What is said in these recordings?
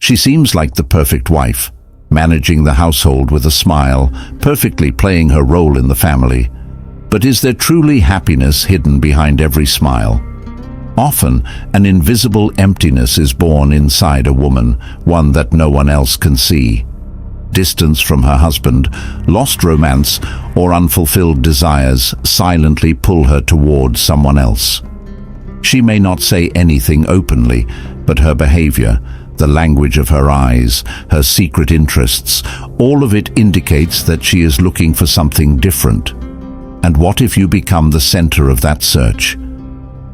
She seems like the perfect wife, managing the household with a smile, perfectly playing her role in the family. But is there truly happiness hidden behind every smile? Often, an invisible emptiness is born inside a woman, one that no one else can see. Distance from her husband, lost romance, or unfulfilled desires silently pull her towards someone else. She may not say anything openly, but her behavior, the language of her eyes, her secret interests, all of it indicates that she is looking for something different. And what if you become the center of that search?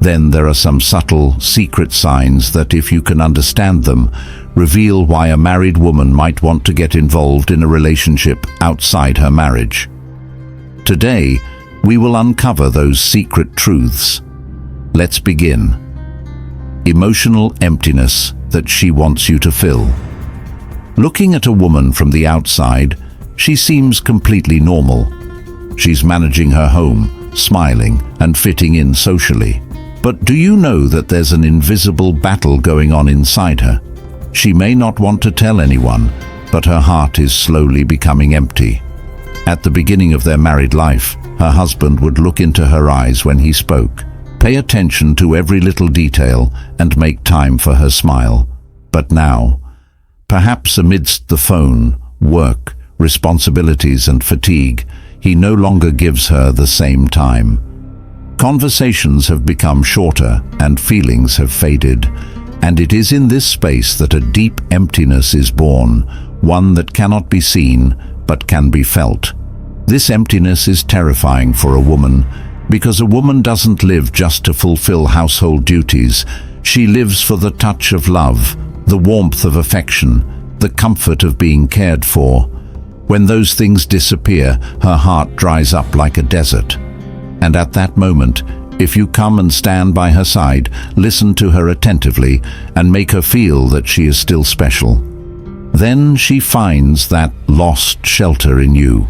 Then there are some subtle, secret signs that, if you can understand them, reveal why a married woman might want to get involved in a relationship outside her marriage. Today, we will uncover those secret truths. Let's begin. Emotional emptiness that she wants you to fill. Looking at a woman from the outside, she seems completely normal. She's managing her home, smiling, and fitting in socially. But do you know that there's an invisible battle going on inside her? She may not want to tell anyone, but her heart is slowly becoming empty. At the beginning of their married life, her husband would look into her eyes when he spoke, pay attention to every little detail, and make time for her smile. But now, perhaps amidst the phone, work, responsibilities, and fatigue, he no longer gives her the same time. Conversations have become shorter and feelings have faded, and it is in this space that a deep emptiness is born, one that cannot be seen but can be felt. This emptiness is terrifying for a woman, because a woman doesn't live just to fulfill household duties. She lives for the touch of love, the warmth of affection, the comfort of being cared for. When those things disappear, her heart dries up like a desert. And at that moment, if you come and stand by her side, listen to her attentively, and make her feel that she is still special, then she finds that lost shelter in you.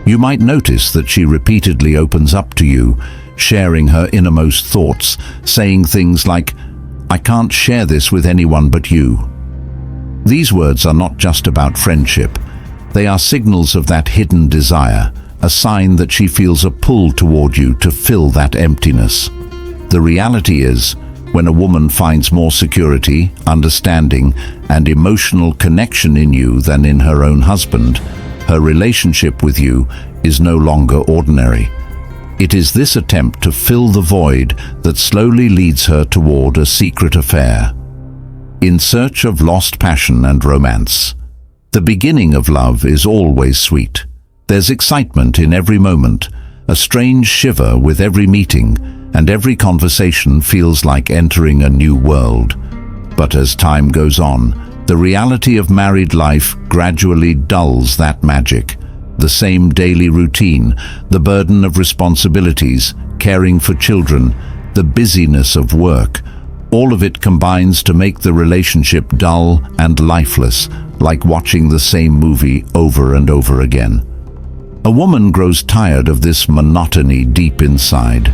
You might notice that she repeatedly opens up to you, sharing her innermost thoughts, saying things like, "I can't share this with anyone but you." These words are not just about friendship. They are signals of that hidden desire, a sign that she feels a pull toward you to fill that emptiness. The reality is, when a woman finds more security, understanding, and emotional connection in you than in her own husband, her relationship with you is no longer ordinary. It is this attempt to fill the void that slowly leads her toward a secret affair. In search of lost passion and romance. The beginning of love is always sweet. There's excitement in every moment, a strange shiver with every meeting, and every conversation feels like entering a new world. But as time goes on, the reality of married life gradually dulls that magic. The same daily routine, the burden of responsibilities, caring for children, the busyness of work, all of it combines to make the relationship dull and lifeless, like watching the same movie over and over again. A woman grows tired of this monotony deep inside.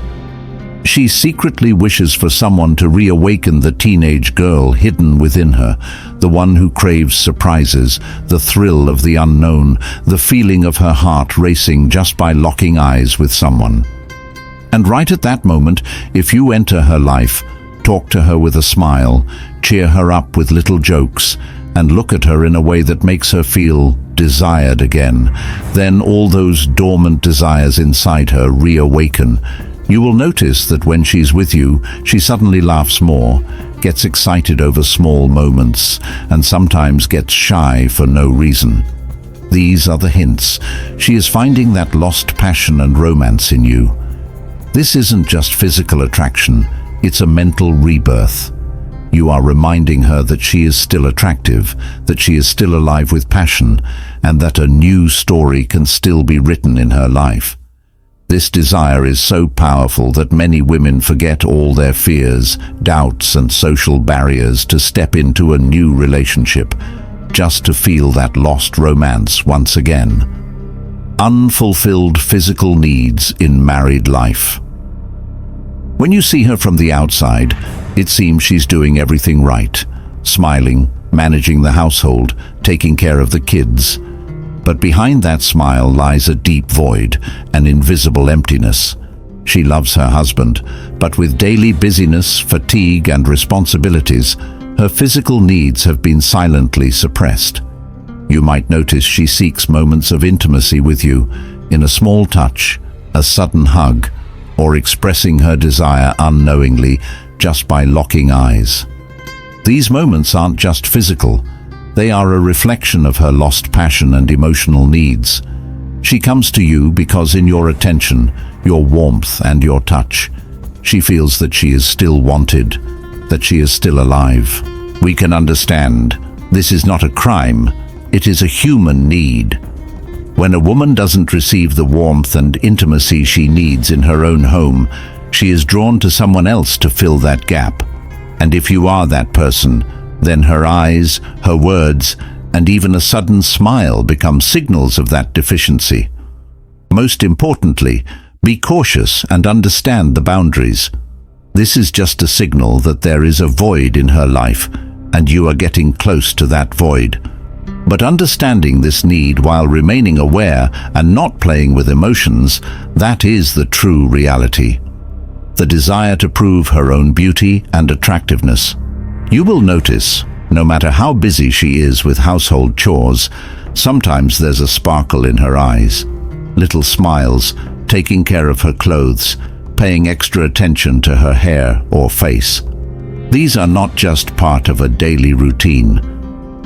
She secretly wishes for someone to reawaken the teenage girl hidden within her, the one who craves surprises, the thrill of the unknown, the feeling of her heart racing just by locking eyes with someone. And right at that moment, if you enter her life, talk to her with a smile, cheer her up with little jokes, and look at her in a way that makes her feel desired again, then all those dormant desires inside her reawaken. You will notice that when she's with you, she suddenly laughs more, gets excited over small moments, and sometimes gets shy for no reason. These are the hints. She is finding that lost passion and romance in you. This isn't just physical attraction, it's a mental rebirth. You are reminding her that she is still attractive, that she is still alive with passion, and that a new story can still be written in her life. This desire is so powerful that many women forget all their fears, doubts, and social barriers to step into a new relationship, just to feel that lost romance once again. Unfulfilled physical needs in married life. When you see her from the outside, it seems she's doing everything right. smiling, managing the household, taking care of the kids. But behind that smile lies a deep void, an invisible emptiness. She loves her husband, but with daily busyness, fatigue, and responsibilities, her physical needs have been silently suppressed. You might notice she seeks moments of intimacy with you, in a small touch, a sudden hug, or expressing her desire unknowingly just by locking eyes. These moments aren't just physical, they are a reflection of her lost passion and emotional needs. She comes to you because in your attention, your warmth and your touch, she feels that she is still wanted, that she is still alive. We can understand, this is not a crime, it is a human need. When a woman doesn't receive the warmth and intimacy she needs in her own home, she is drawn to someone else to fill that gap. And if you are that person, then her eyes, her words, and even a sudden smile become signals of that deficiency. Most importantly, be cautious and understand the boundaries. This is just a signal that there is a void in her life, and you are getting close to that void. But understanding this need while remaining aware and not playing with emotions, that is the true reality. The desire to prove her own beauty and attractiveness. You will notice, no matter how busy she is with household chores, sometimes there's a sparkle in her eyes. Little smiles, taking care of her clothes, paying extra attention to her hair or face. These are not just part of a daily routine.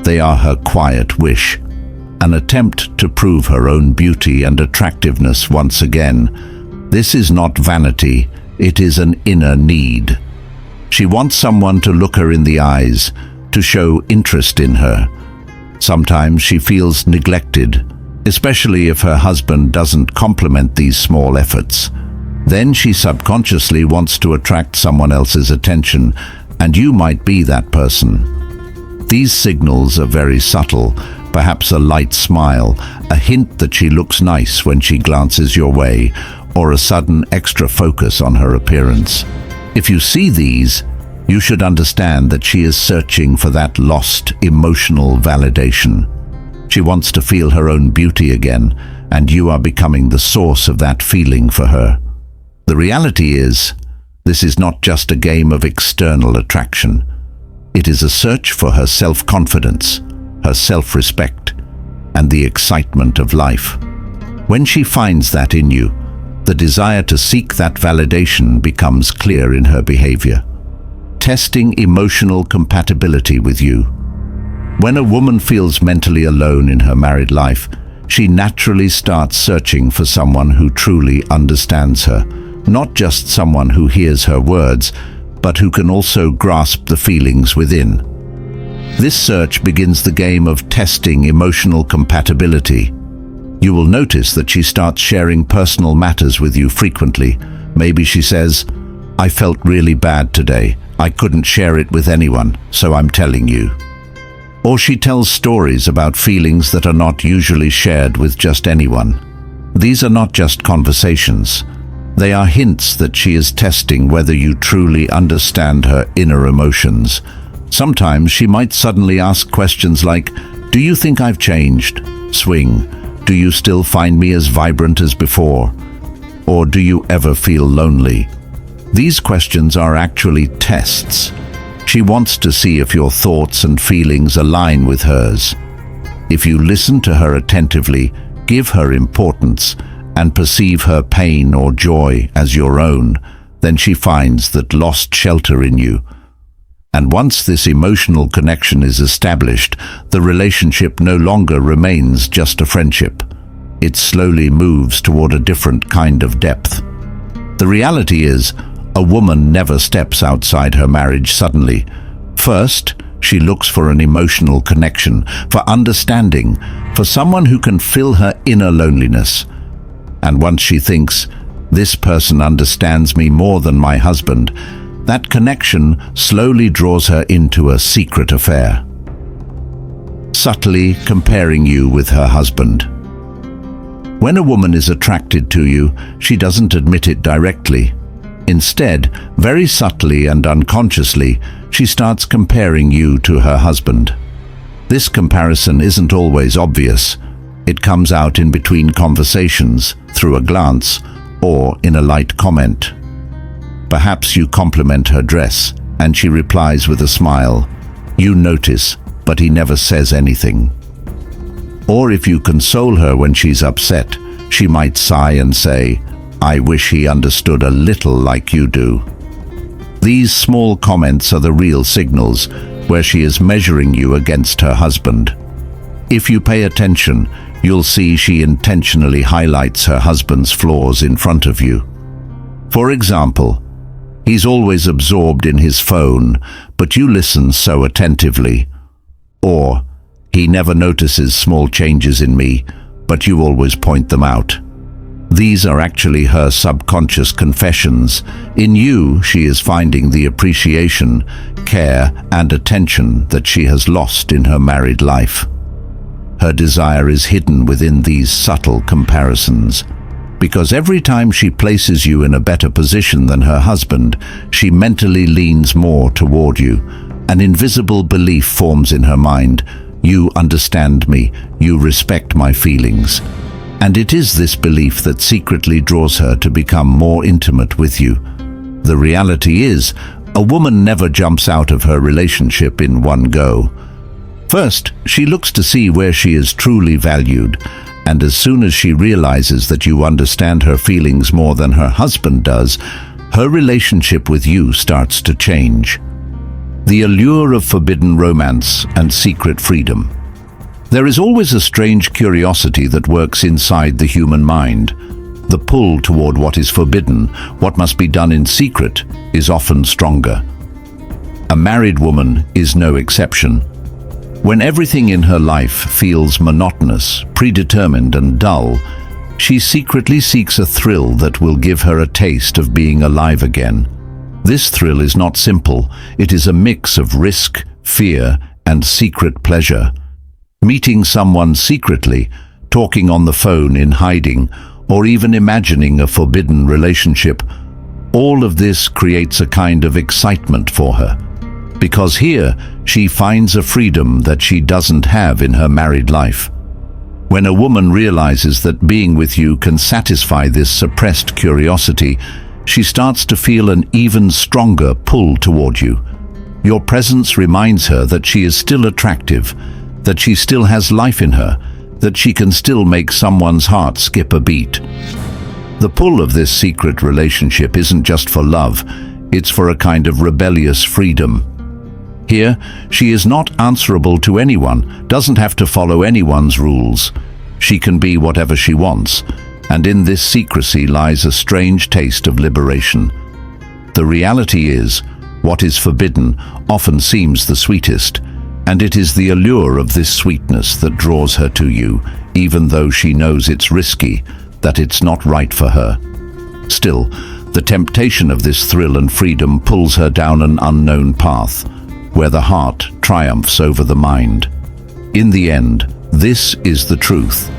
They are her quiet wish, an attempt to prove her own beauty and attractiveness once again. This is not vanity, it is an inner need. She wants someone to look her in the eyes, to show interest in her. Sometimes she feels neglected, especially if her husband doesn't compliment these small efforts. Then she subconsciously wants to attract someone else's attention, and you might be that person. These signals are very subtle, perhaps a light smile, a hint that she looks nice when she glances your way, or a sudden extra focus on her appearance. If you see these, you should understand that she is searching for that lost emotional validation. She wants to feel her own beauty again, and you are becoming the source of that feeling for her. The reality is, this is not just a game of external attraction. It is a search for her self-confidence, her self-respect, and the excitement of life. When she finds that in you, the desire to seek that validation becomes clear in her behavior. Testing emotional compatibility with you. When a woman feels mentally alone in her married life, she naturally starts searching for someone who truly understands her, not just someone who hears her words, but who can also grasp the feelings within. This search begins the game of testing emotional compatibility. You will notice that she starts sharing personal matters with you frequently. Maybe she says, "I felt really bad today. I couldn't share it with anyone, so I'm telling you." Or she tells stories about feelings that are not usually shared with just anyone. These are not just conversations. They are hints that she is testing whether you truly understand her inner emotions. Sometimes she might suddenly ask questions like, "Do you think I've changed?" Swing. "Do you still find me as vibrant as before?" Or "Do you ever feel lonely?" These questions are actually tests. She wants to see if your thoughts and feelings align with hers. If you listen to her attentively, give her importance, and perceive her pain or joy as your own, then she finds that lost shelter in you. And once this emotional connection is established, the relationship no longer remains just a friendship. It slowly moves toward a different kind of depth. The reality is, a woman never steps outside her marriage suddenly. First, she looks for an emotional connection, for understanding, for someone who can fill her inner loneliness. And once she thinks, "This person understands me more than my husband," that connection slowly draws her into a secret affair, subtly comparing you with her husband. When a woman is attracted to you, she doesn't admit it directly. Instead, very subtly and unconsciously, she starts comparing you to her husband. This comparison isn't always obvious. It comes out in between conversations, through a glance, or in a light comment. Perhaps you compliment her dress, and she replies with a smile. You notice, but he never says anything. Or if you console her when she's upset, she might sigh and say, I wish he understood a little like you do. These small comments are the real signals where she is measuring you against her husband. If you pay attention, you'll see she intentionally highlights her husband's flaws in front of you. For example, he's always absorbed in his phone, but you listen so attentively. Or, he never notices small changes in me, but you always point them out. These are actually her subconscious confessions. In you, she is finding the appreciation, care, and attention that she has lost in her married life. Her desire is hidden within these subtle comparisons. Because every time she places you in a better position than her husband, she mentally leans more toward you. An invisible belief forms in her mind. You understand me, you respect my feelings. And it is this belief that secretly draws her to become more intimate with you. The reality is, a woman never jumps out of her relationship in one go. First, she looks to see where she is truly valued, and as soon as she realizes that you understand her feelings more than her husband does, her relationship with you starts to change. The allure of forbidden romance and secret freedom. There is always a strange curiosity that works inside the human mind. The pull toward what is forbidden, what must be done in secret, is often stronger. A married woman is no exception. When everything in her life feels monotonous, predetermined, and dull, she secretly seeks a thrill that will give her a taste of being alive again. This thrill is not simple. It is a mix of risk, fear, and secret pleasure. Meeting someone secretly, talking on the phone in hiding, or even imagining a forbidden relationship, all of this creates a kind of excitement for her. Because here, she finds a freedom that she doesn't have in her married life. When a woman realizes that being with you can satisfy this suppressed curiosity, she starts to feel an even stronger pull toward you. Your presence reminds her that she is still attractive, that she still has life in her, that she can still make someone's heart skip a beat. The pull of this secret relationship isn't just for love, it's for a kind of rebellious freedom. Here, she is not answerable to anyone, doesn't have to follow anyone's rules. She can be whatever she wants, and in this secrecy lies a strange taste of liberation. The reality is, what is forbidden often seems the sweetest, and it is the allure of this sweetness that draws her to you, even though she knows it's risky, that it's not right for her. Still, the temptation of this thrill and freedom pulls her down an unknown path, where the heart triumphs over the mind. In the end, this is the truth.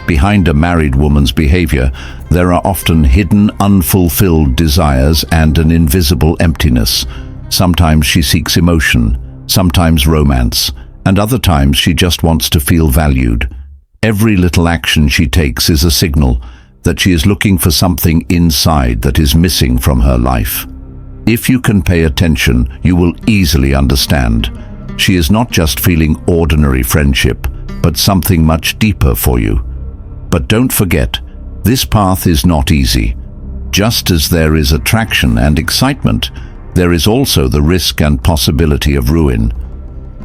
Behind a married woman's behavior, there are often hidden, unfulfilled desires and an invisible emptiness. Sometimes she seeks emotion, sometimes romance, and other times she just wants to feel valued. Every little action she takes is a signal that she is looking for something inside that is missing from her life. If you can pay attention, you will easily understand. She is not just feeling ordinary friendship, but something much deeper for you. But don't forget, this path is not easy. Just as there is attraction and excitement, there is also the risk and possibility of ruin.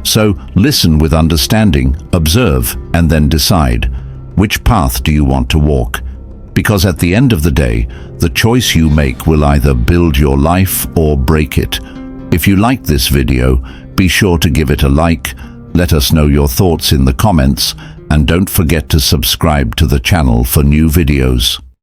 So listen with understanding, observe, and then decide, which path do you want to walk? Because at the end of the day, the choice you make will either build your life or break it. If you liked this video, be sure to give it a like, let us know your thoughts in the comments, and don't forget to subscribe to the channel for new videos.